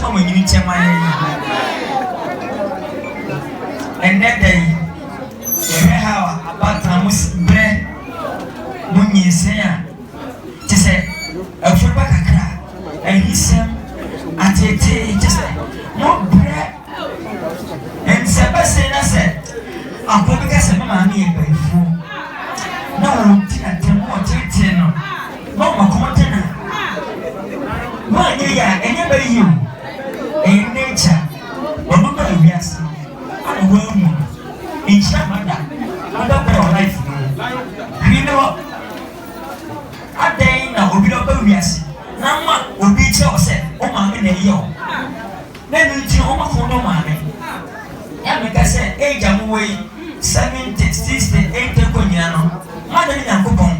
no when you tell my and that day how about Tamus bread when you say to say a football and he said at it just more bread and Sebastian said I'm going to get money by fool. No, no, Mama, come on, one year, anybody you in nature, or nobody yes, I'm a woman in Shamada, without life. You know, a day now will be over yes. Now, what will be yourself, oh, mammy, and you. Then you know, no mammy. Yamaka said, age I'm away 70, 60, 80 Coniano, Mother and Coupon.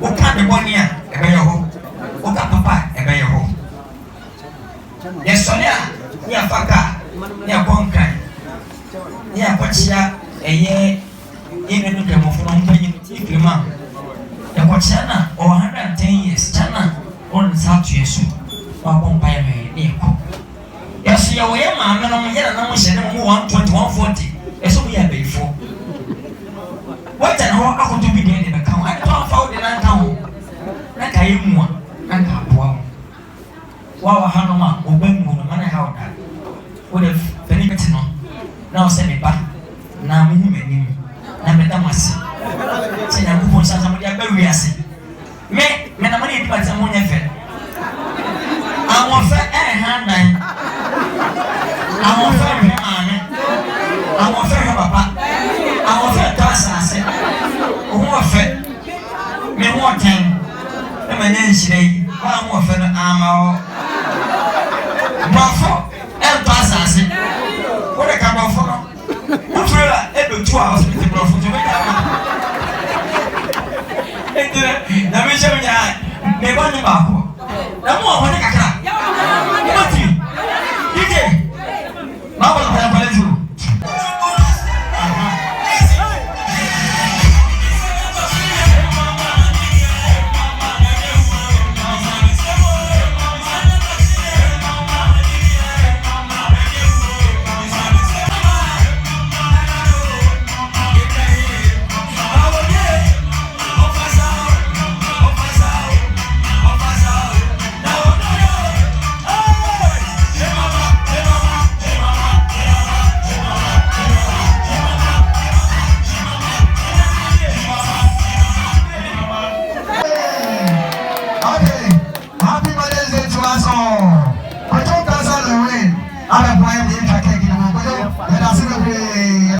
What kind of 1 year, a better home? What papa, a better home? Yes, Sonia, near Faka, near Bonkai, near Pachia, a year in a new from the mom. The Wachana, or 110 years, Chana, on South Yesu, or Bombay, near Cook. Yes, your way, mamma, no, yet, no, she never 12140. As we have before. What and how I could be in the account? I don't follow the account. Like I am one, and I wow, Hanoma, or Bembo, man, how that would have Fenitino. Now send me back. Now, me, Namamas. Say, I'm going to somebody a very assy. Me, Menamani, but someone effort. I want fair hand. I want fair man. I want fair papa. I want fair toss. I want fair. Me want time. The man is today. I want fair armor. Buffalo, and toss. What a cup of fun. Who feel every 2 hours with the buffalo to make up? Let me show you. They want you back.